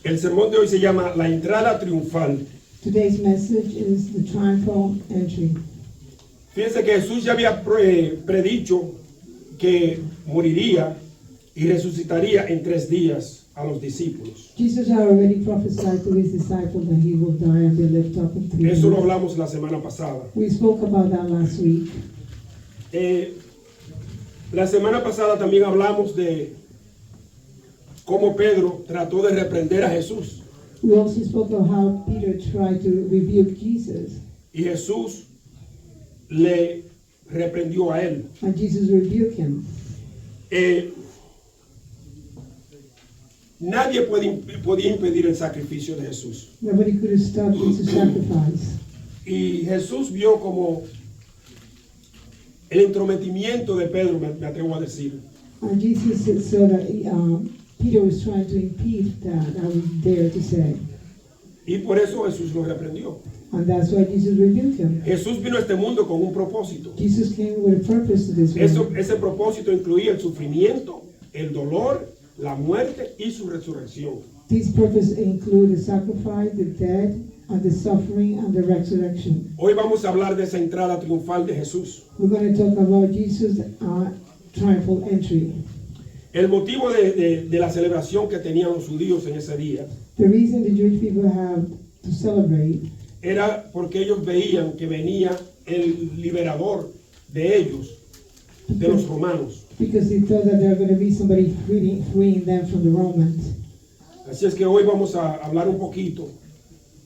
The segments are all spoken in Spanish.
El sermón de hoy se llama La entrada triunfal. Today's message is the triumphal entry. Fíjense que Jesús ya había predicho que moriría y resucitaría en 3 días a los discípulos. Jesus had already prophesied to his disciples that he will die and be lifted up in 3 days. Eso lo hablamos la semana pasada. We spoke about that last week. La semana pasada también hablamos de cómo Pedro trató de reprender a Jesús. We also spoke of how Peter tried to rebuke Jesus, Y Jesús le reprendió a él. and Jesus rebuked him. Nadie podía impedir el sacrificio de Jesús. Nobody could have stopped Jesus' sacrifice. Y Jesús vio como el entrometimiento de Pedro, me atrevo a decir. And Jesus saw that Peter was trying to impede that, I would dare to say. Y por eso Jesús lo reprendió. And that's why Jesus rebuked him. Jesús vino a este mundo con un propósito. Jesus came with a purpose to this world. Ese propósito incluía el sufrimiento, el dolor, la muerte y su resurrección. These purposes include the sacrifice, the death, and the suffering, and the resurrection. Hoy vamos a hablar de esa entrada triunfal de Jesús. We're going to talk about Jesus' triumphal entry. El motivo de la celebración que tenían los judíos en ese día The reason the Jewish people have to celebrate era porque ellos veían que venía el liberador de ellos, de los romanos. because they thought that there were going to be somebody freeing them from the Romans. Así es que hoy vamos a hablar un poquito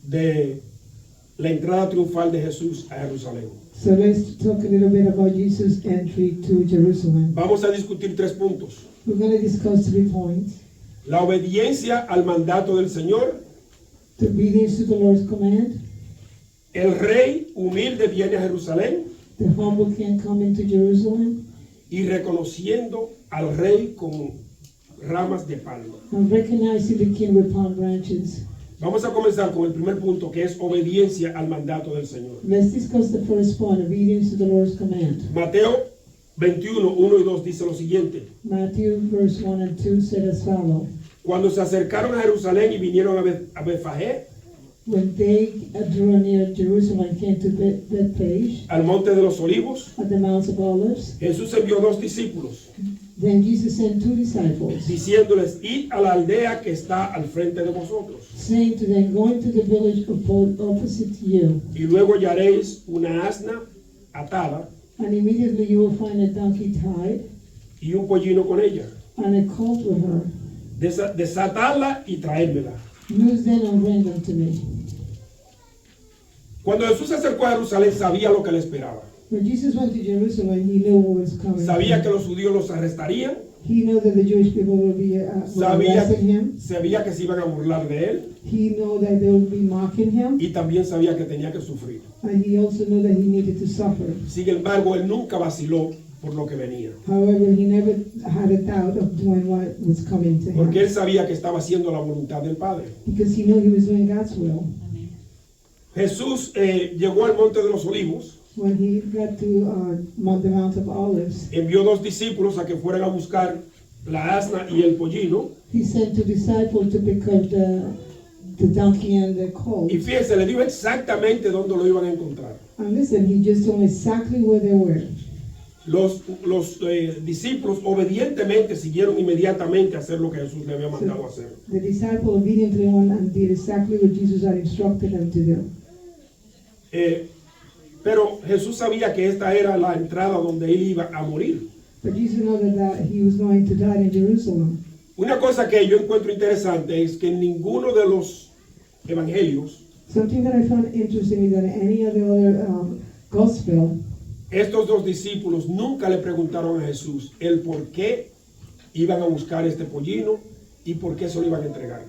de la entrada triunfal de Jesús a Jerusalén. So let's talk a little bit about Jesus' entry to Jerusalem. Vamos a discutir 3 puntos. We're going to discuss 3 points. La obediencia al mandato del Señor, The obedience to the Lord's command, el rey humilde viene a Jerusalén the humble can come into Jerusalem, y reconociendo al rey con ramas de palma. and recognizing the king with palm branches. Vamos a comenzar con el primer punto, que es obediencia al mandato del Señor. Let's discuss the first point, obedience to the Lord's command. Mateo 21, 1 y 2 dice lo siguiente. Matthew verse 1 and 2 said as follows. Cuando se acercaron a Jerusalén y vinieron a Betfagé, When they drew near Jerusalem and came to Bethphage, al monte de los olivos, at the Mount of Olives, Jesús envió 2 discípulos, then Jesus sent 2 disciples, diciéndoles, id a la aldea que está al frente de vosotros, saying to them, go into the village opposite you, y luego hallaréis una asna atada and immediately you will find a donkey tied y un pollino con ella. and a colt with her. Desatadla y traérmela. Loose them and bring them to me. Cuando Jesús se acercó a Jerusalén, sabía lo que le esperaba. When Jesus went to Jerusalem, he knew what was coming. Sabía que los judíos los arrestarían, He knew that the Jewish people would be arresting him. sabía que se iban a burlar de él, He knew that they would be mocking him. y también sabía que tenía que sufrir. And he also knew that he needed to suffer. Sin embargo, él nunca vaciló por lo que venía, However, he never had a doubt of doing what was coming to porque him. él sabía que estaba haciendo la voluntad del Padre. Because he knew he was doing God's will. Jesús llegó al monte de los olivos, When he got to the Mount of Olives, envió 2 discípulos a que fueran a buscar la asna y el pollino, he sent 2 disciples to pick up the donkey and the colt. y fíjense, le dijo exactamente dónde lo iban a encontrar. And listen, he just told me exactly where they were. Los discípulos obedientemente siguieron inmediatamente a hacer lo que Jesús le había mandado a hacer. The disciples obediently went and did exactly what Jesus had instructed them to do. Pero Jesús sabía que esta era la entrada donde él iba a morir. But Jesus knew that he was going to die in Jerusalem. Una cosa que yo encuentro interesante es que en ninguno de los evangelios Something that I found interesting is that in any of the other gospel, estos 2 discípulos nunca le preguntaron a Jesús el por qué iban a buscar este pollino y por qué se lo iban a entregar.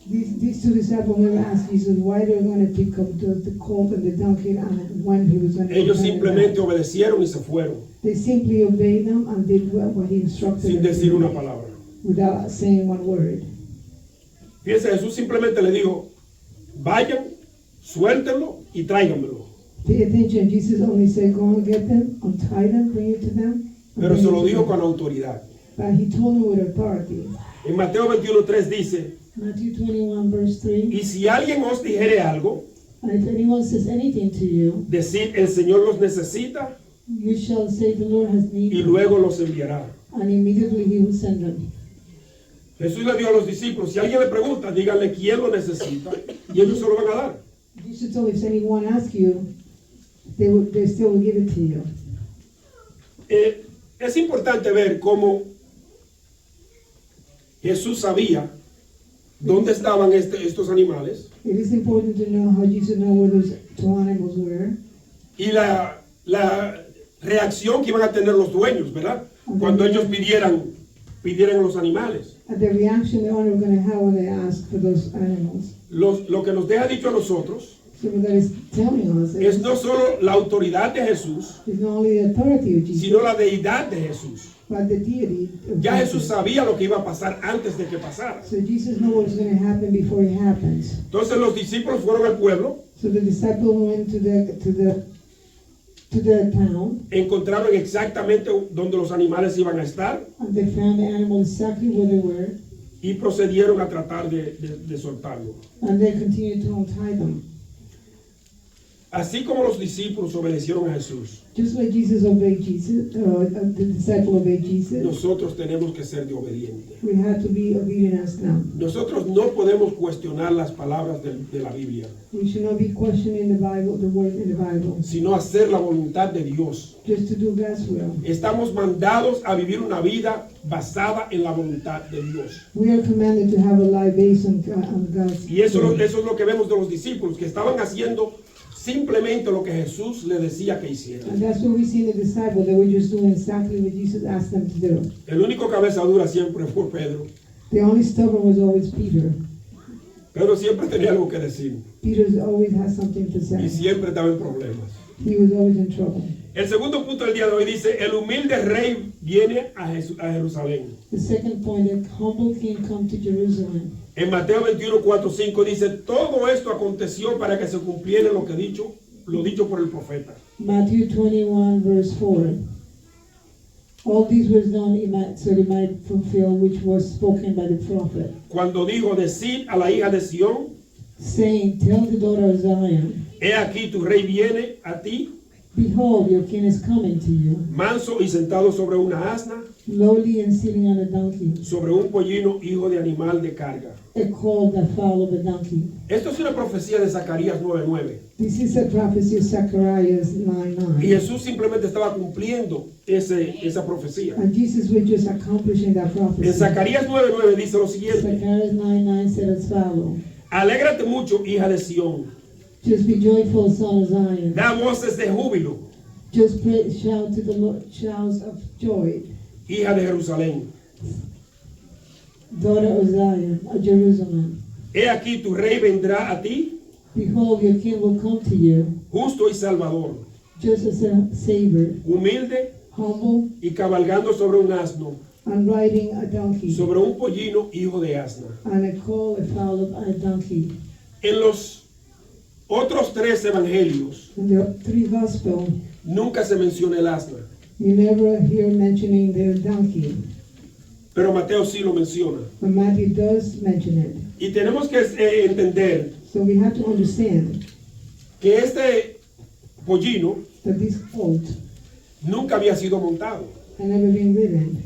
these 2 disciples never asked Jesus why they were going to pick up the colt and the donkey and when he was going to Ellos return it simplemente back. obedecieron y se fueron They simply obeyed them and did what he instructed sin them to decir do, una palabra. without saying one word. Fíjense, Jesús simplemente le dijo, vayan, suéltenlo y tráiganmelo. Pay attention, Jesus only said, go and get them, untie them, bring it to them. and Pero bring se it lo to dijo them. con autoridad. But he told them with authority. En Mateo 21:3 dice, Matthew 21, verse 3. Y si alguien os dijere algo, And if anyone says anything to you, decid, el Señor los necesita you shall say the Lord has need, y luego los enviará. and immediately he will send them. Jesús le dio a los discípulos, si alguien le pregunta, díganle quién lo necesita y ellos se lo van a dar. Jesus told, if anyone asks you, they still will give it to you. Es importante ver cómo Jesús sabía dónde estaban estos animales It is important to know how Jesus knew where those two animals were, y la reacción que iban a tener los dueños, ¿verdad? Cuando ellos pidieran los animales. and the reaction the owner was going to have when they asked for those animals. Lo que nos deja dicho a nosotros So what that is telling us es no solo la autoridad de Jesús, is not only the authority of Jesus, sino la deidad de Jesús. but the deity of Ya Jesus. Jesús sabía lo que iba a pasar antes de que pasara. So Jesus knew what was going to happen before it happens. Entonces los discípulos fueron al pueblo, So the disciples went to the town, encontraron exactamente donde los animales iban a estar and they found the animals exactly where they were, y procedieron a tratar de soltarlo. and they continued to untie them. Así como los discípulos obedecieron a Jesús, Just like Jesus obeyed Jesus, the disciple obeyed Jesus, nosotros tenemos que ser de obedientes. we have to be obedient as them. Nosotros no podemos cuestionar las palabras de la Biblia, We should not be questioning the Bible, the word in the Bible, sino hacer la voluntad de Dios. just to do God's will. Estamos mandados a vivir una vida basada en la voluntad de Dios. We are commanded to have a life based on God's Y eso will. es lo que vemos de los discípulos, que estaban haciendo simplemente lo que Jesús le decía que hicieran. And that's what we see in the disciples. They were just doing exactly what Jesus asked them to do. El único cabeza dura siempre fue Pedro. The only stubborn was always Peter. Pedro siempre tenía algo que decir Peter always has something to y say. siempre estaba en problemas. He was always in trouble. El segundo punto del día de hoy dice, el humilde rey viene a Jerusalén. The second point, the humble king come to Jerusalem. En Mateo 21, 4, 5 dice, todo esto aconteció para que se cumpliera lo dicho por el profeta. Matthew 21, verse 4. All these was done so they might fulfill which was spoken by the prophet, Cuando dijo, decid a la hija de Sión, saying, tell the daughter of Zion, he aquí tu rey viene a ti, behold, your king is coming to you, manso y sentado sobre una asna, lowly and sitting on a donkey, sobre un pollino, hijo de animal de carga. a colt that foal of a donkey. Esto es una profecía de Zacarías 9:9. This is a prophecy of Zechariah Y 9:9. Jesús simplemente estaba cumpliendo esa profecía. And Jesus was just accomplishing that prophecy. En Zacarías 9:9 dice lo siguiente, Zechariah 9:9 said as follows. alégrate mucho, hija de Sión, Just be joyful, son of Zion. da voces de júbilo, Just shout to the Lord, shouts of joy, hija de Jerusalén. daughter of Zion, of Jerusalem. He aquí tu rey vendrá a ti, Behold, your king will come to you, justo y salvador, just as a savior, humilde humble, y cabalgando sobre un asno, and riding a donkey, sobre un pollino, hijo de asna. and a colt, a foal of a donkey. En los otros 3 evangelios In the 3 Gospels, nunca se menciona el asna, you never hear mentioning the donkey, pero Mateo sí lo menciona. but Matthew does mention it. Y tenemos que entender So we have to understand que este pollino that this colt nunca había sido montado. had never been ridden.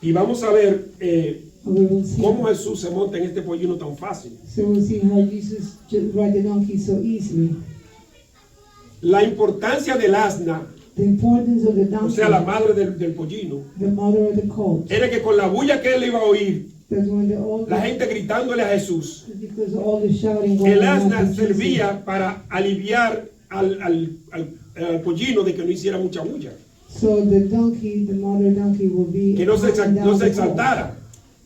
Y vamos a ver And we will see. cómo Jesús se monta en este pollino tan fácil. So we'll see how Jesus just ride the donkey so easily. La importancia del asna, The importance of the o donkey, sea, la madre del pollino, the mother of the colt, era que con la bulla que él iba a oír, that when all la gente gritándole a Jesús, because all the shouting going el on asna after Jesus, servía para aliviar al pollino de que no hiciera mucha bulla, so the donkey, the mother donkey will be que no se calming down the colt. exaltara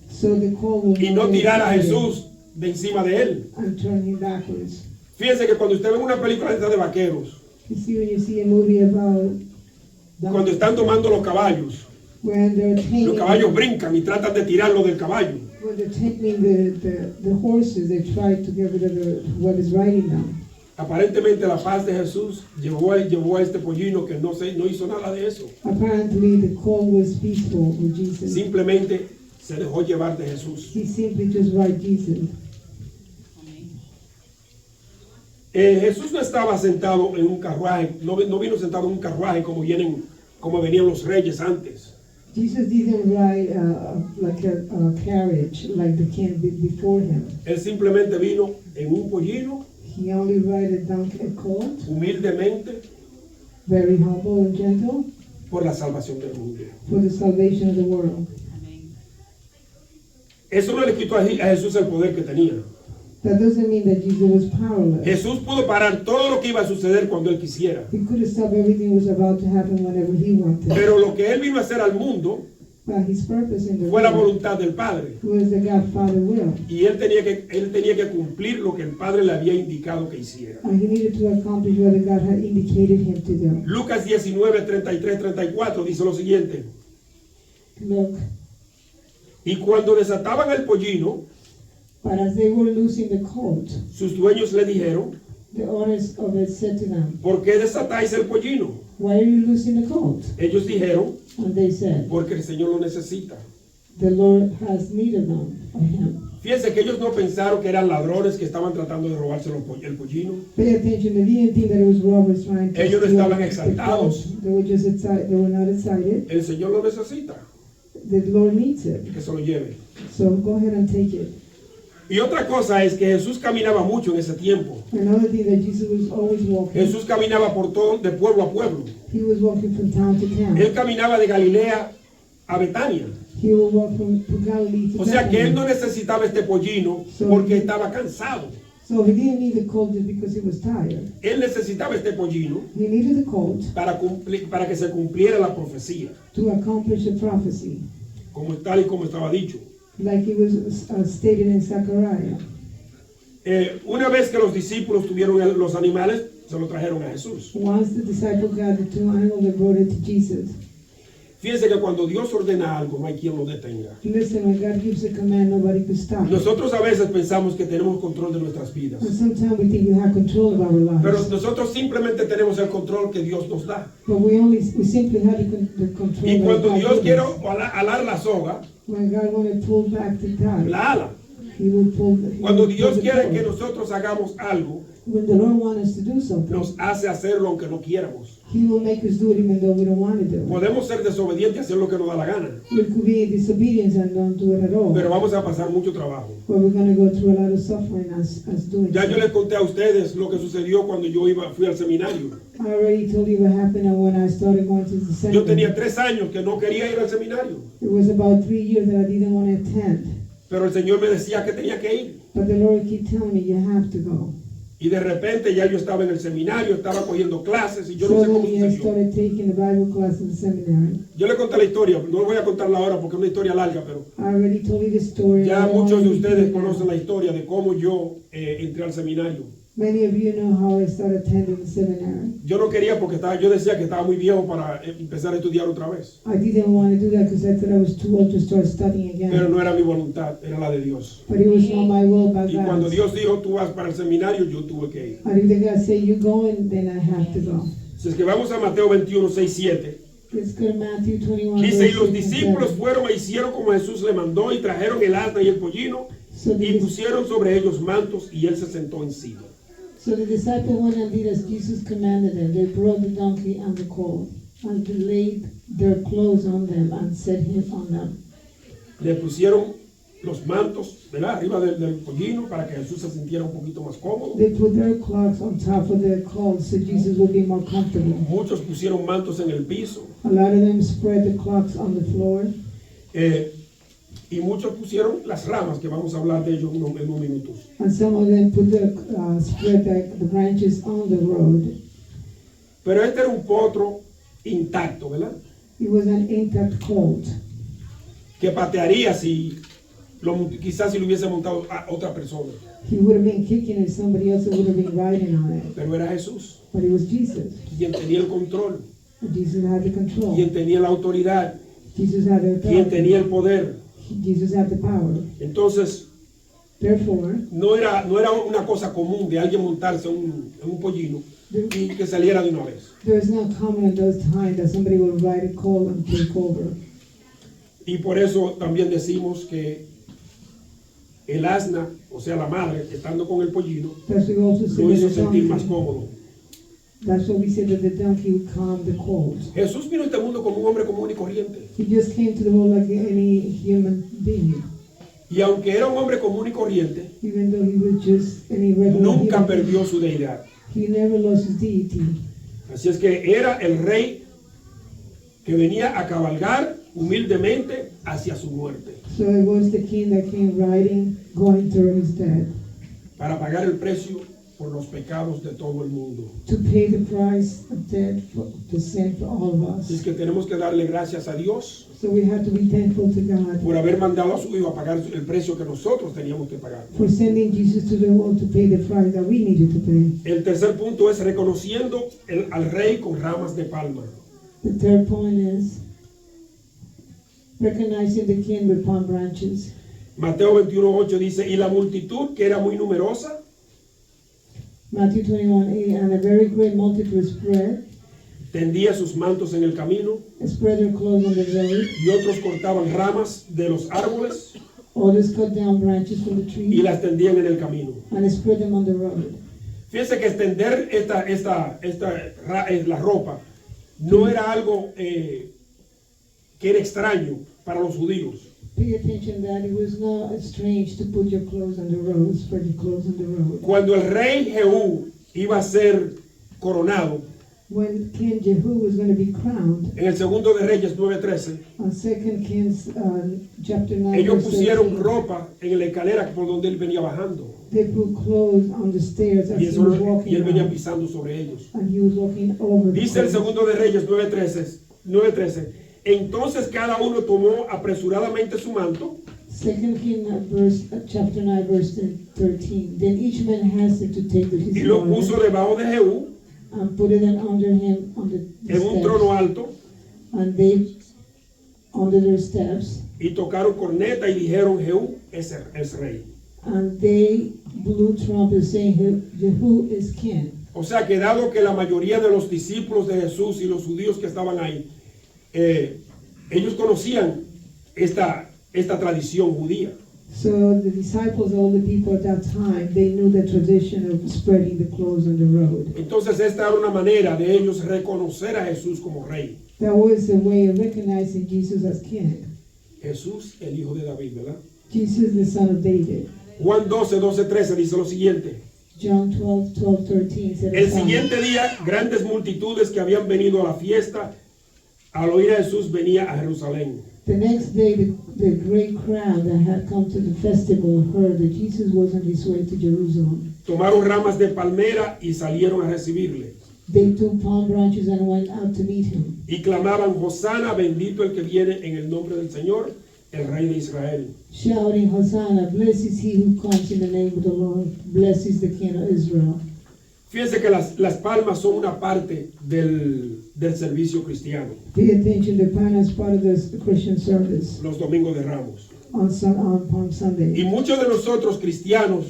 So the colt will y no not tirara a get Jesús de encima de él. and turn him backwards. Fíjense que cuando usted ve una película de vaqueros, You see when you see a movie about cuando están tomando los caballos, when they're los caballos brincan y tratan de tirarlo del caballo. when they're taming the horses, they try to get rid of what is riding them. Aparentemente la paz de Jesús llevó a este pollino que no hizo nada de eso. Apparently, the colt was peaceful with Jesus. Simplemente se dejó llevar de Jesús. He simply just right Jesus. Jesús no estaba sentado en un carruaje, no vino sentado en un carruaje como venían los reyes antes. Jesus didn't ride like a carriage like the king did before him. Él simplemente vino en un pollino, He only ride a donkey, a colt, humildemente, very humble and gentle, por la salvación del mundo. for the salvation of the world. Eso no le quitó a Jesús el poder que tenía. That doesn't mean that Jesus was powerless. Jesús pudo parar todo lo que iba a suceder cuando Él quisiera. He could have stopped everything that was about to happen whenever he wanted. Pero lo que Él vino a hacer al mundo But his purpose in the fue la world voluntad del Padre. was the God-Father will. Y Él tenía que cumplir lo que el Padre le había indicado que hiciera. And he needed to accomplish what God had indicated him to do. Lucas 19, 33, 34 dice lo siguiente. Look, Y cuando desataban el pollino, but as they were loosing the colt, sus dueños le dijeron, the owners of it said to them, ¿por qué desatáis el pollino? why are you loosing the colt? Ellos dijeron, And they said, porque el Señor lo necesita. the Lord has need of them, of him. Fíjense que ellos no pensaron que eran ladrones que estaban tratando de robarse el pollino. Pay attention, they didn't think that it was robbers trying to Ellos no steal estaban the exaltados. colt. They were just excited, they were not excited. El Señor lo necesita, The Lord needs it. que se lo lleve. So go ahead and take it. Y otra cosa es que Jesús caminaba mucho en ese tiempo. Another thing that Jesus was always walking. Jesús caminaba por todo, de pueblo a pueblo. He was walking from town to town. Él caminaba de Galilea a Betania. He would walk from Galilee to O sea que él no Bethany. necesitaba este pollino porque estaba cansado. So he didn't need the colt just because he was tired. Él necesitaba este pollino He needed the colt para que se cumpliera la profecía, to accomplish the prophecy, tal y como estaba dicho. like it was stated in Zechariah. Una vez que los discípulos tuvieron los animales, se lo trajeron a Jesús. Once the disciple got the two animals, they brought it to Jesus. Fíjense que cuando Dios ordena algo, no hay quien lo detenga. Listen, when God gives a command, nobody can stop it. Nosotros a veces pensamos que tenemos control de nuestras vidas, And sometimes we think we have control of our pero lives, nosotros simplemente tenemos el control que Dios nos da. but we simply have the control Y that cuando God Dios gives quiere us. alar la soga, When God wanted to pull back the tie, la ala. He will pull. Cuando Dios quiere que nosotros hagamos algo, When the Lord wants us to do something, nos hace hacerlo aunque no quieramos. He will make us do it even though we don't want to do it. Podemos ser desobedientes y hacer lo que nos da la gana, We could be in disobedience and don't do it at all. pero vamos a pasar mucho trabajo. But we're going to go through a lot of suffering as doing Ya yo so. les conté a ustedes lo que sucedió cuando yo fui al seminario. I already told you what happened when I started going to the Yo tenía seminary. 3 años que no quería ir al seminario, It was about 3 years that I didn't want to attend. pero el Señor me decía que tenía que ir. But the Lord keep telling me you have to go. Y de repente ya yo estaba en el seminario, estaba cogiendo clases y yo no sé cómo Suddenly I sucedió. started taking the Bible class in the seminary. Yo le conté la historia, no voy a contarla ahora porque es una historia larga, pero I already told you the story. ya I don't muchos de wanna ustedes repeat it now. conocen la historia de cómo yo entré al seminario. Many of you know how I started attending the seminary. Yo no quería porque yo decía que estaba muy viejo para empezar a estudiar otra vez. I didn't want to do that because I thought I was too old to start studying Pero again. no era mi voluntad, era la de Dios. But it was not my will, but Y cuando God's. Dios dijo, tú vas para el seminario, yo tuve que ir. And if the God say you go, and then I have to go. Si es que vamos a Mateo 21, 6, 7. Let's go to Matthew 21. Dice, y los verse 6 and discípulos 7. fueron e hicieron como Jesús le mandó y trajeron el asna y el pollino So y the, pusieron sobre ellos mantos y él se sentó encima. so the disciple went and did as Jesus commanded them. They brought the donkey and the colt, and they laid their clothes on them and set him on them. Le pusieron los mantos, ¿verdad? Arriba del pollino para que Jesús se sintiera un poquito más cómodo. They put their cloaks on top of their colt so Jesus would be more comfortable. Muchos pusieron mantos en el piso A lot of them spread the cloaks on the floor, y muchos pusieron las ramas, que vamos a hablar de ellos en unos minutos. and some of them put spread the branches on the road. Pero este era un potro intacto, ¿verdad? It was an intact colt. Que patearía quizás si lo hubiese montado a otra persona. He would have been kicking if somebody else would have been riding on it. Pero era Jesús But it was Jesus. quien tenía el control, And Jesus had the control. quien tenía la autoridad, Jesus had the quien authority. tenía el poder. Jesus had the power. Entonces, Therefore, no era una cosa común de alguien montarse en un pollino y que saliera de una vez. there is not common in those times that somebody will ride a colt and take over. Y por eso también decimos que el asna, o sea la madre, estando con el pollino, That's we also say lo that hizo the sentir más donkey, cómodo. that's what we say that the donkey would calm the cold. Jesús vino a este mundo como un hombre común y corriente. He just came to the world like any human being. Y aunque era un hombre común y corriente, Even though he was just any regular nunca human perdió being, su deidad. he never lost his deity. Así es que era el rey que venía a cabalgar humildemente hacia su muerte, So it was the king that came riding, going to his death, para pagar el precio por los pecados de todo el mundo. to pay the price of death for the sin for all of Así es us. que tenemos que darle gracias a Dios So we have to be thankful to God por haber mandado a su hijo a pagar el precio que nosotros teníamos que pagar. for sending Jesus to the world to pay the price that we needed to pay. El tercer punto es reconociendo al rey con ramas de palma. The third point is recognizing the king with palm branches. Mateo 21:8 dice, y la multitud, que era muy numerosa, Matthew 21:8, and a very great multitude tendía sus mantos en el camino, spread their clothes on the road. y otros cortaban ramas de los árboles Others cut down branches from the y tree las tendían en el camino. and spread them on the road. Fíjense que extender la ropa no era algo que era extraño para los judíos. Pay attention that it was not strange to put your clothes on the road, spread your clothes on the road. Cuando el rey Jehú iba a ser coronado, When King Jehu was going to be crowned, en el segundo de Reyes 9:13, on 2 Kings chapter 9, ellos verse pusieron 13, ropa en la escalera por donde él venía bajando, they put clothes on the stairs as y, he was y walking él venía down, pisando sobre ellos. and he was walking over the Dice el clothes. segundo de Reyes 9:13, entonces cada uno tomó apresuradamente su manto 2 King chapter 9 verse 13. Then each man hastened to take his y lo garment puso debajo de Jehú and put it under him on the en un steps. trono alto, And they under their steps, y tocaron corneta y dijeron, Jehú es rey. and they blew trumpets saying, Jehu is king. O sea que dado que la mayoría de los discípulos de Jesús y los judíos que estaban ahí, ellos conocían esta tradición judía. So the disciples, all the people at that time, they knew the tradition of spreading the clothes on the road. Entonces esta era una manera de ellos reconocer a Jesús como rey. That was a way of recognizing Jesus as king. Jesús, el hijo de David, ¿verdad? Jesus, the son of David. Juan 12:13 dice lo siguiente. John 12:13 said, El siguiente día, grandes multitudes que habían venido a la fiesta, al oír a Jesús, venía a Jerusalén. The next day, the great crowd that had come to the festival heard that Jesus was on his way to Jerusalem. Tomaron ramas de palmera y salieron a recibirle. They took palm branches and went out to meet him. Y clamaban, Hosana, bendito el que viene en el nombre del Señor, el Rey de Israel. Shouting, Hosanna, blessed is he who comes in the name of the Lord, blessed is the King of Israel. Fíjense que las palmas son una parte del servicio cristiano, Pay attention, the pan is part of the Christian service los domingos de Ramos. on Palm Sunday. Y muchos de nosotros cristianos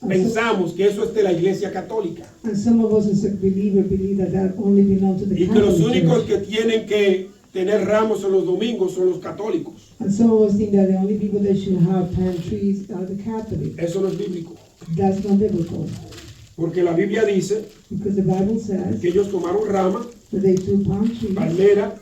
pensamos que eso es de la Iglesia Católica, And some of us as a believer believe that that only belongs to the y que los Catholic únicos Church. que tienen que tener ramos en los domingos son los católicos. And some of us think that the only people that should have palm trees are the Catholics. Eso no es bíblico, That's not biblical. porque la Biblia dice Because the Bible says que ellos tomaron rama, that they took palm palmera,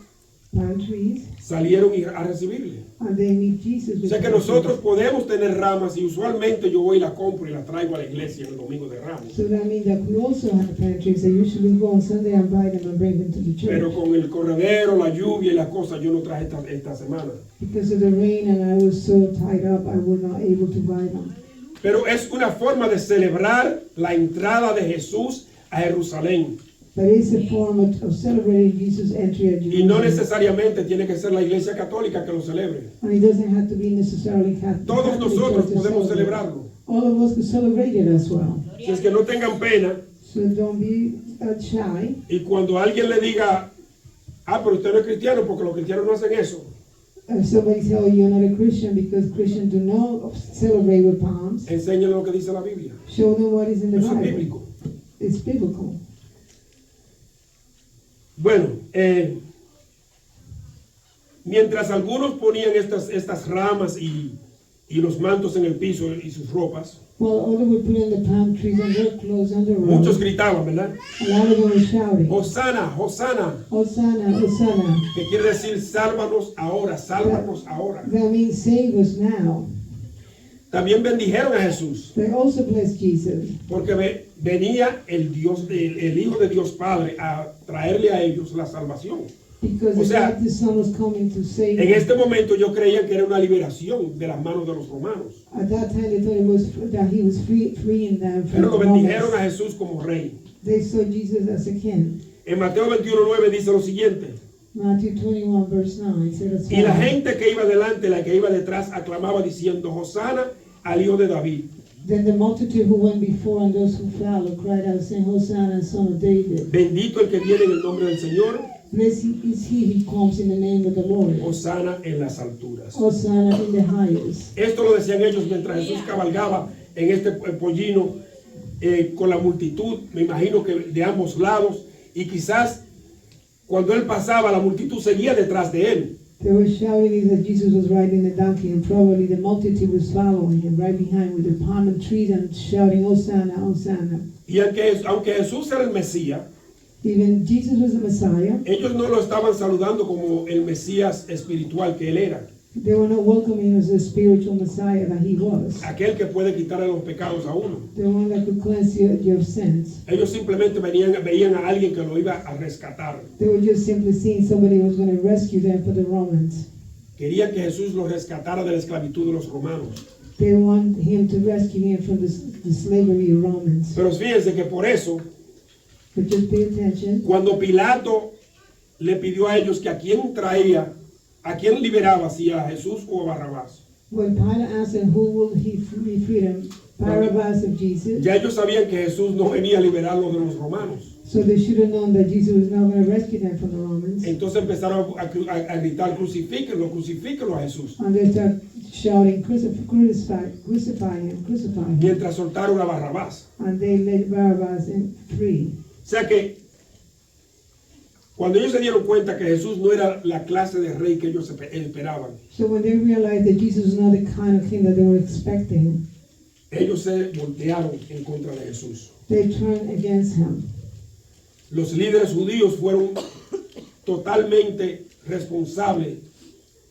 trees, salieron a recibirle. and they meet Jesus. O with sea que palm nosotros trees. podemos tener ramas y usualmente yo voy y la compro y la traigo a la iglesia el domingo de Ramos. So that means that we also have palm trees. They usually go on Sunday and buy them and bring them to the church. Pero con el corredero, la lluvia y las cosas yo no traje esta semana. Because of the rain and I was so tied up, I was not able to buy them. Pero es una forma de celebrar la entrada de Jesús a Jerusalén. But it's a form of celebrating Jesus' entry at Y no Jerusalem. necesariamente tiene que ser la iglesia católica que lo celebre. And it doesn't have to be necessarily Catholic. Todos Catholic nosotros church to podemos celebrate. celebrarlo. All of us can celebrate it as well. Si es que no tengan pena, So don't be shy. y cuando alguien le diga, pero usted no es cristiano porque los cristianos no hacen eso. If somebody tell you you're not a Christian because Christians do not celebrate with palms, Enséñale lo que dice la Biblia. show them what is in the Eso es Bible. bíblico. It's biblical. Mientras algunos ponían estas ramas y los mantos en el piso y sus ropas, while others were putting the palm trees and their clothes on the muchos road, gritaban, ¿verdad? a lot of them were shouting, Hosana, Hosana, Hosanna, Hosanna. que quiere decir sálvanos ahora, sálvanos ahora. That means save us now. También bendijeron a Jesús, They also blessed Jesus porque venía el Dios, el Hijo de Dios Padre a traerle a ellos la salvación. because O sea, God the Son was coming to save En them. este momento yo creía que era una liberación de las manos de los romanos, At that time they thought it was that he was freeing them from pero lo the bendijeron a Romans. Jesús como rey. They saw Jesus as a king. En Mateo 21:9 dice lo siguiente: Matthew 21 verse 9 said as y la follows. gente que iba delante, la que iba detrás, aclamaba diciendo: Hosana al Hijo de David. Then the multitude who went before and those who followed cried out, saying, Hosanna, son of David. Bendito el que viene en el nombre del Señor, Blessed is he who comes in the name of the Lord. Hosana en las alturas. Hosanna in the highest. Esto lo decían ellos mientras Jesús cabalgaba en este pollino con la multitud, me imagino que de ambos lados, y quizás cuando él pasaba la multitud seguía detrás de él. They were shouting that Jesus was riding a donkey, and probably the multitude was following him right behind with the palm trees and shouting, Hosanna, Hosanna. Y aunque Jesús era el Mesías, Even Jesus was the Messiah. ellos no lo estaban saludando como el Mesías espiritual que él era, They were not welcoming him as the spiritual Messiah that he was. aquel que puede quitarle los pecados a uno. The one that could cleanse your sins. Ellos simplemente veían a alguien que lo iba a rescatar. They were just simply seeing somebody who was going to rescue them from the Romans. Querían que Jesús los rescatara de la esclavitud de los romanos. They want him to rescue him from the slavery of Romans. Pero fíjense que por eso, But just pay attention. cuando Pilato le pidió a ellos que a quién traía, a quién liberaba, si a Jesús o a Barrabás, When Pilate asked him who will he free them, Barabbas of Jesus. ya ellos sabían que Jesús no venía a liberarlos de los romanos. So they should have known that Jesus was not going to rescue them from the Romans. Entonces empezaron a gritar: crucifíquenlo, crucifíquenlo a Jesús, And they start shouting, crucify him, crucify him. mientras soltaron a Barrabás. And they let Barabbas free. O sea que cuando ellos se dieron cuenta que Jesús no era la clase de rey que ellos esperaban, So when they realized that Jesus was not the kind of king that they were expecting, ellos se voltearon en contra de Jesús. they turned against him. Los líderes judíos fueron totalmente responsables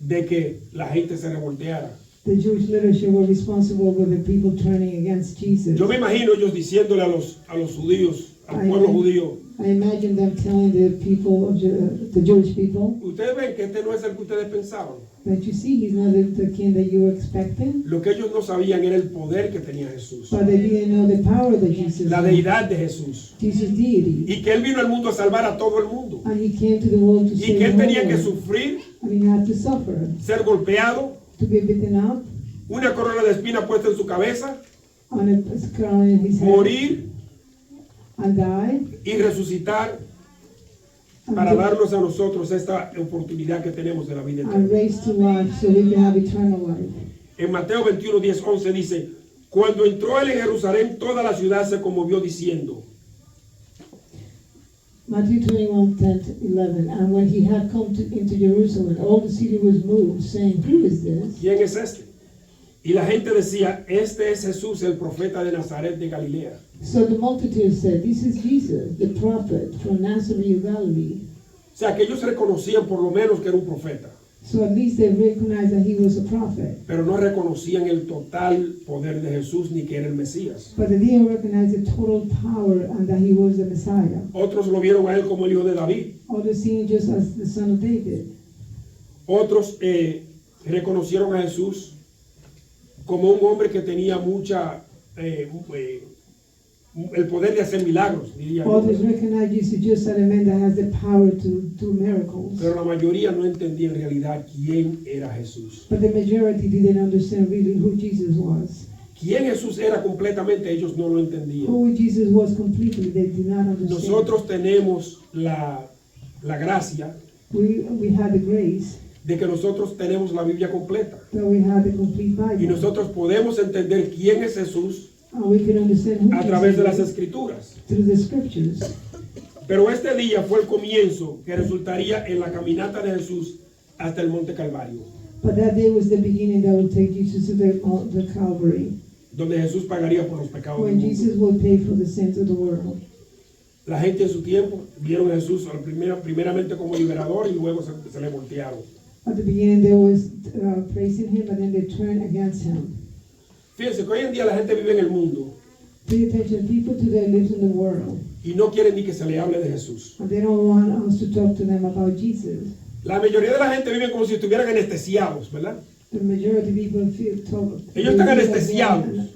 de que la gente se revolteara. The Jewish leadership were responsible for the people turning against Jesus. Yo me imagino ellos diciéndole a los judíos, al pueblo judío: I imagine them telling the people, the Jewish people, ustedes ven que este no es el que ustedes pensaban. that you see he's not the king that you were expecting. Lo que ellos no sabían era el poder que tenía Jesús, But they didn't know the power that Jesus la had. deidad de Jesús, Jesus' deity. y que él vino al mundo a salvar a todo el mundo, And he came to the world to y save que él the tenía whole que world. sufrir, And he had to suffer, ser golpeado, to be beaten up, una corona de espina puesta en su cabeza, on a crown in his head, morir and die, y resucitar and para to- darnos a nosotros esta oportunidad que tenemos de la vida and eterna. raised to life so we can have eternal life. En Mateo 21, 10, 11 dice: cuando entró él en Jerusalén, toda la ciudad se conmovió diciendo. Matthew 21, 10 to 11. And when he had come into Jerusalem, all the city was moved, saying, Who is this? ¿Quién es este? Y la gente decía: este es Jesús, el profeta de Nazaret de Galilea. So the multitude said, This is Jesus, the prophet from Nazareth of Galilee. O sea, que ellos reconocían por lo menos que era un profeta, So at least they recognized that he was a prophet. pero no reconocían el total poder de Jesús ni que era el Mesías. But they didn't recognize the total power and that he was the Messiah. Otros lo vieron a él como el hijo de David. Others seeing him just as the son of David. Otros reconocieron a Jesús como un hombre que tenía el poder de hacer milagros, diría yo. Others recognize Jesus just as a man that has the power to do miracles. Pero la mayoría no entendía en realidad quién era Jesús. But the majority didn't understand really who Jesus was. Quién Jesús era completamente, ellos no lo entendían. Who Jesus was completely, they did not understand. Nosotros tenemos la gracia We had the grace de que nosotros tenemos la Biblia completa. that we had the complete Y Bible. nosotros podemos entender quién es Jesús And we could understand who a través de las Jesus is Escrituras. through the scriptures. Pero este día fue el comienzo que resultaría en la caminata de Jesús hasta el monte Calvario, But that day was the beginning that would take Jesus to the Calvary, donde Jesús pagaría por los pecados del when mundo. Jesus would pay for the sins of the world. La gente en su tiempo vieron a Jesús primeramente como liberador y luego se le voltearon. At the beginning, they was praising him, but then they turned against him. Fíjense que hoy en día la gente vive en el mundo Pay attention, people today live in the world, y no quieren ni que se le hable de Jesús. and they don't want us to talk to them about Jesus. La mayoría de la gente vive como si estuvieran anestesiados, ¿verdad? The majority of people feel talk. Ellos están anestesiados.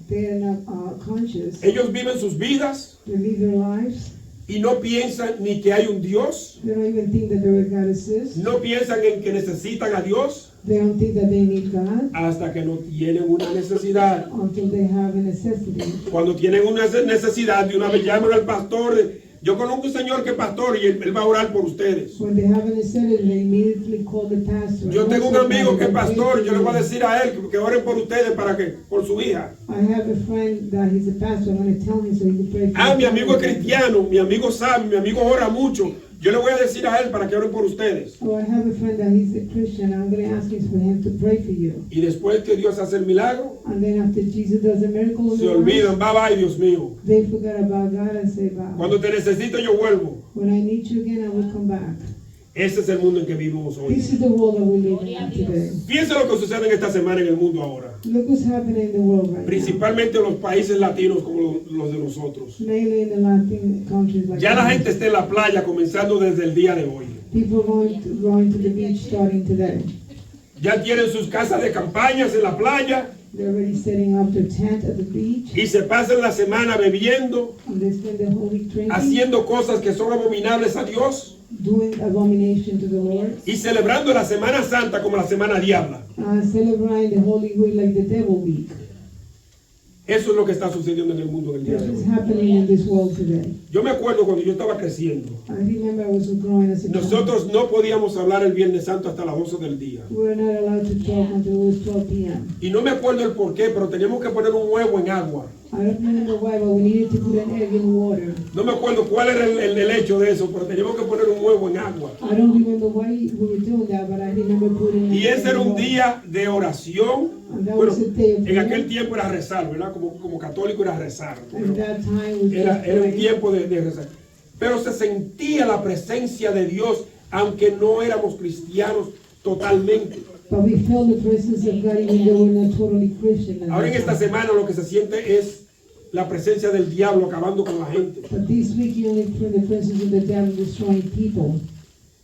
They are not conscious. Ellos viven sus vidas They live their lives. y no piensan ni que hay un Dios, They don't even think that there is God exists. no piensan en que necesitan a Dios They don't think that they need God hasta que no tienen una necesidad. until they have a necessity. Cuando tienen una necesidad, de una vez llaman al pastor. Yo conozco un señor que es pastor y él va a orar por ustedes. When they have a necessity, they immediately call the pastor. Yo tengo un Also, amigo que es they pastor, pray yo le voy a for decir a él que oren por ustedes por su hija. you. I have a friend that he's a pastor. I'm going to tell him so he can pray for Mi you. amigo es cristiano, mi amigo sabe, mi amigo ora mucho. Yo le voy a decir a él para que oren por ustedes. Oh, I have a friend that he's a Christian. I'm going to ask him for him to pray for you. Y después que Dios hace el milagro, And then after Jesus does a miracle in se their lives, olvidan, bye, Dios mío. they forget about God and say, "Wow, Cuando te necesito yo vuelvo. when I need you again, I will come back." Ese es el mundo en que vivimos hoy. This is the world that we live in today. Fíjense lo que sucede en esta semana en el mundo ahora. Look what's happening in the world right now. Principalmente en los países latinos como los de nosotros. Mainly in the Latin countries like Ya la ours. gente está en la playa comenzando desde el día de hoy. People going to the beach starting today. Ya tienen sus casas de campañas en la playa They're already setting up their tent at the beach, y se pasan la semana bebiendo, and they spend the whole week drinking, haciendo cosas que son abominables a Dios doing abomination to the Lord, y celebrando la Semana Santa como la Semana Diabla. celebrating the Holy Week like the Devil Week. Eso es lo que está sucediendo en el mundo en el día This de is hoy. happening in this world today. Yo me acuerdo cuando yo estaba creciendo, I remember I was growing as a child. nosotros no podíamos hablar el Viernes Santo hasta las 12 del día. We were not allowed to talk until it was 12 p.m. Y no me acuerdo el por qué, pero teníamos que poner un huevo en agua. I don't remember why, but we needed to put an egg in water. No me acuerdo cuál era el hecho de eso, pero teníamos que poner un huevo en agua. I don't remember why we were doing that, but I remember putting Y an ese egg era in un water. día de oración. And that Bueno, was a day of en prayer. aquel tiempo era rezar, ¿verdad? Como católico era rezar. At that time was Era un praying. tiempo de rezar. Pero se sentía la presencia de Dios, aunque no éramos cristianos totalmente. But we felt the presence of God even though we're not totally Christian. at Ahora en that esta time. semana lo que se siente es la presencia del diablo acabando con la gente. But this week you only feel the presence of the devil destroying people.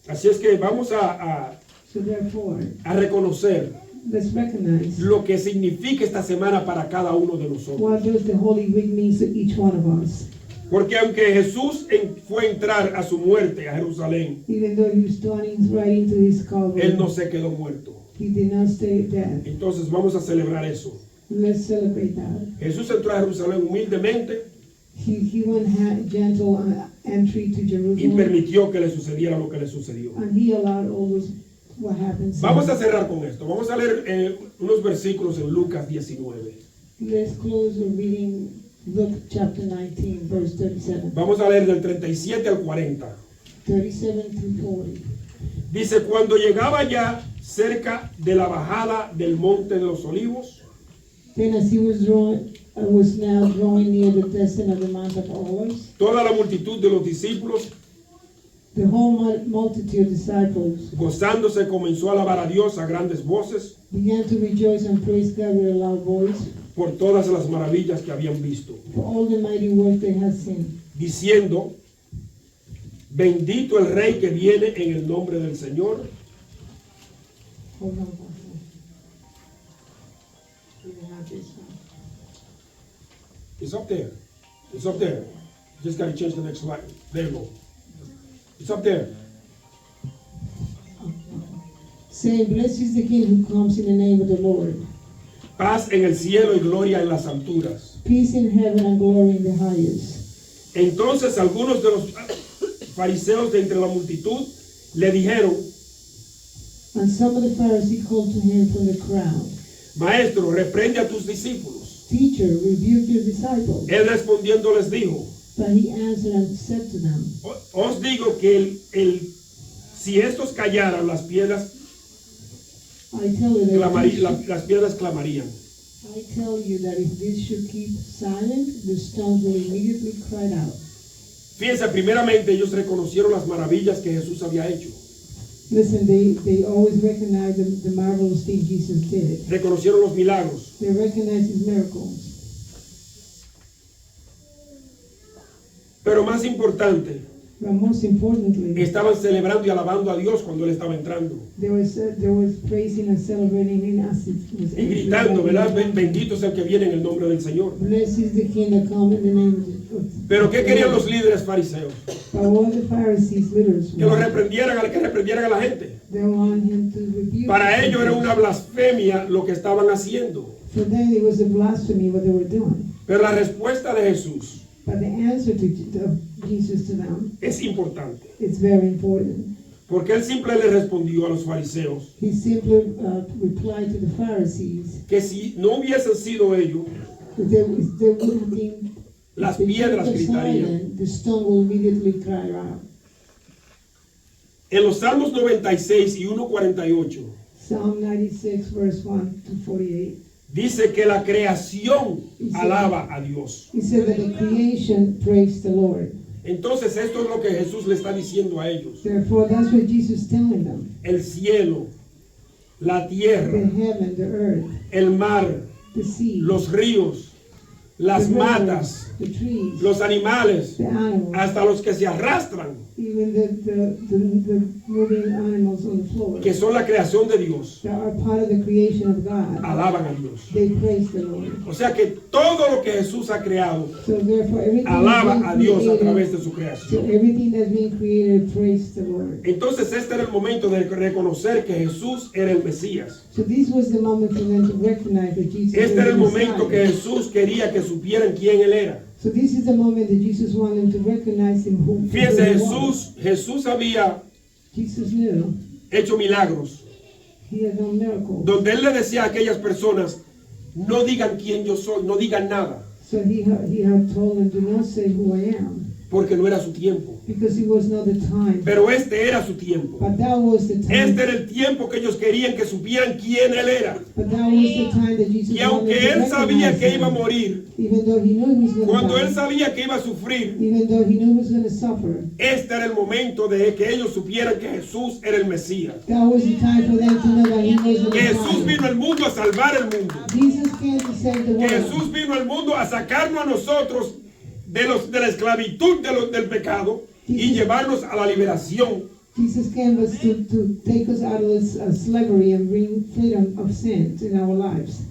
Así es que vamos a So therefore, reconocer let's recognize lo que significa esta semana para cada uno de nosotros. what does the Holy Week mean to each one of us. Porque aunque Jesús fue a entrar a su muerte a Jerusalén, Even though he was turning right into his Calvary, Él no se quedó muerto. he did not stay dead. Entonces vamos a celebrar eso. Let's celebrate that. Jesús entró a Jerusalén humildemente He went gentle entry to y Jerusalem, permitió que le sucediera lo que le sucedió. and he allowed all those what happened. Vamos a cerrar con esto. Vamos a leer unos versículos en Lucas 19. Let's close with reading Luke chapter 19, verse 37. Vamos a leer del 37 al 40. 37 through 40. Dice, cuando llegaba ya cerca de la bajada del monte de los olivos, Then as he was now drawing near the descent of the Mount of Olives, toda la multitud de los discípulos, the whole multitude of disciples gozándose, comenzó a alabar a Dios a grandes voces began to rejoice and praise God with a loud voice por todas las maravillas que habían visto, for all the mighty work they had seen, diciendo, bendito el Rey que viene en el nombre del Señor, Hold on, Pastor. We have this one. it's up there, it's up there, just got to change the next slide, there you go, it's up there. Saying, blessed is the King who comes in the name of the Lord. Paz en el cielo y gloria en las alturas. Peace in heaven and glory in the highest. Entonces algunos de los fariseos de entre la multitud le dijeron, And some of the Pharisees called to him from the crowd, Maestro, reprende a tus discípulos. Teacher, rebuke your disciples. Él respondiendo les dijo, But he answered and said to them, os digo que el Si estos callaran, las piedras I tell you that las piedras clamarían. I tell you that if this should keep silent, the stones will immediately cry out. Fíjense, primeramente ellos reconocieron las maravillas que Jesús había hecho. Listen, they always recognize the marvelous thing Jesus did. Reconocieron los milagros. They recognize his miracles. Pero más importante, But most importantly, estaban celebrando y alabando a Dios cuando Él estaba entrando. there was praising and celebrating in us. Y gritando, ¿verdad? Bendito es el que viene en el nombre del Señor. Blessed is the King that comes in the name of Pero ¿qué querían los líderes fariseos? But all the Pharisees, leaders, Que lo reprendieran, que reprendieran a la gente. they want him to rebuke. Para ellos era them. una blasfemia lo que estaban haciendo. For them, it was a blasphemy what they were doing. Pero la respuesta de Jesús But the answer of Jesus to them, es importante. it's very important. Porque Él simple le respondió a los fariseos He simply replied to the Pharisees que si no hubiesen sido ellos, that there would have been las the piedras church of gritarían. silent, the stone will immediately cry out. En los Salmos 96 y 1:48 Psalm 96, verse 1 to 48. dice que la creación alaba a Dios. He said that the creation praised the Lord. Entonces esto es lo que Jesús le está diciendo a ellos. Therefore, that's what Jesus is telling them. El cielo, la The tierra, heaven, the earth, el mar, the sea, los ríos, las the rivers, matas, the trees, los animales, the animals, hasta los que se arrastran, even the moving animals on the floor que son la creación de Dios, that are part of the creation of God. alaban a Dios. They praise the Lord. O sea que todo lo que Jesús ha creado So therefore, everything alaba a that's Dios being a través created, de su so creación. everything that's being created, praise the Lord. Entonces este era el momento de reconocer que Jesús era el Mesías. So this was the moment for them to recognize that Jesus Este was era el the momento que Messiah. Jesús quería que supieran quién Él era. So this is the moment that Jesus wanted them to recognize him who Fíjense, he was. Jesús había Jesus knew hecho milagros he had done miracles. donde Él le decía a aquellas personas, no digan quién yo soy, no digan nada, So he had told them, do not say who I am, porque no era su tiempo. because it was not the time. Pero este era su tiempo. But that was the time. Este era el tiempo que ellos querían que supieran quién Él era. But that was the time that Jesus Y aunque wanted to Él sabía recognize que iba a him. morir, Even though he knew he was going to cuando die, Él sabía que iba a sufrir, even though he knew he was going to suffer, este era el momento de que ellos supieran que Jesús era el Mesías. that was the time for them to know that he was the Que Jesús Messiah. vino al mundo a salvar el mundo. Jesus came to save the Que world. Jesús vino al mundo a sacarnos a nosotros de la esclavitud del pecado y llevarnos a la liberación. Jesus came us to take us out of this slavery and bring freedom of sin in our lives.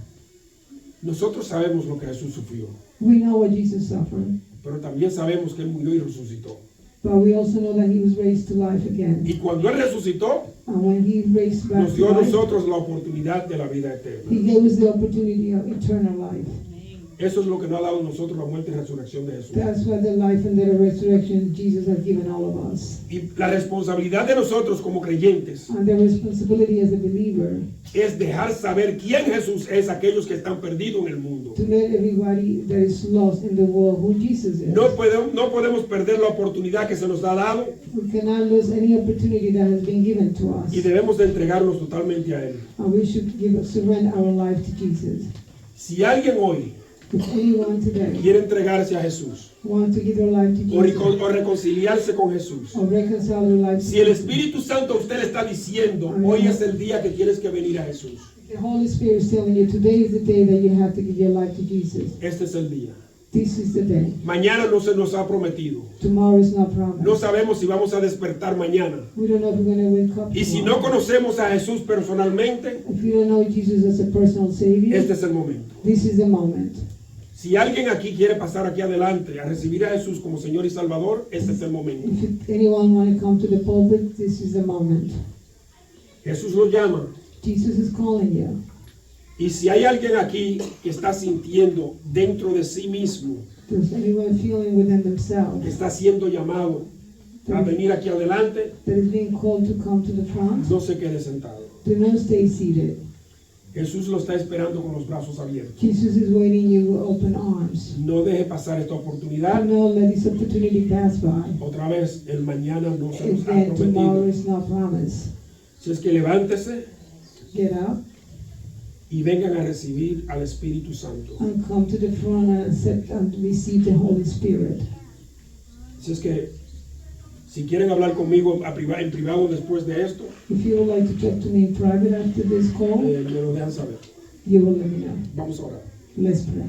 Nosotros sabemos lo que Jesús sufrió, We know what Jesus suffered, pero también sabemos que Él murió y resucitó. but we also know that he was raised to life again. Y cuando Él resucitó, And when he raised back nos to dio a life, nosotros la oportunidad de la vida eterna. he gave us the opportunity of eternal life. Eso es lo que nos ha dado a nosotros la muerte y resurrección de Jesús. That's what the life and the resurrection Jesus has given all of us. Y la responsabilidad de nosotros como creyentes And the responsibility as a believer es dejar saber quién Jesús es a aquellos que están perdidos en el mundo. to let everybody that is lost in the world who Jesus is. No podemos perder la oportunidad que se nos ha dado We cannot lose any opportunity that has been given to us. y debemos de entregarnos totalmente a Él. And we should surrender our life to Jesus. Si alguien hoy If anyone today quiere entregarse a Jesús wants to give their life to o Jesus reconciliarse con Jesús, or reconcile their life to si el Jesus, Espíritu Santo a usted le está diciendo, hoy es el día que tienes que venir a Jesús, the Holy Spirit is telling you today is the day that you have to give your life to Jesus. este es el día. This is the day. Mañana no se nos ha prometido. Tomorrow is not promised. No sabemos si vamos a despertar mañana. We don't know if we're going to wake up Y si tomorrow. no conocemos a Jesús personalmente, If you don't know Jesus as a personal Savior, este es el momento. this is the moment. Si alguien aquí quiere pasar aquí adelante a recibir a Jesús como Señor y Salvador, este es el momento. If anyone want to come to the pulpit, this is the moment. Jesús lo llama. Jesus is calling you. Y si hay alguien aquí que está sintiendo dentro de sí mismo, Does anyone feeling within que themselves está siendo llamado a venir aquí adelante, that is being called to come to the front? no se quede sentado. Do not stay seated. Jesús lo está esperando con los brazos abiertos. Jesus is waiting you with open arms. No deje pasar esta Do oportunidad. not let this opportunity pass by. Otra vez, el mañana no se nos ha Again, tomorrow prometido. is not promised. Si es que levántese Get up y vengan a recibir al Espíritu Santo. and come to the front and accept and receive the Holy Spirit. Si es que, si quieren hablar conmigo en privado después de esto, If you would like to talk to me in private after this call, me lo dejan saber. you will let me know. Vamos a orar. Let's pray.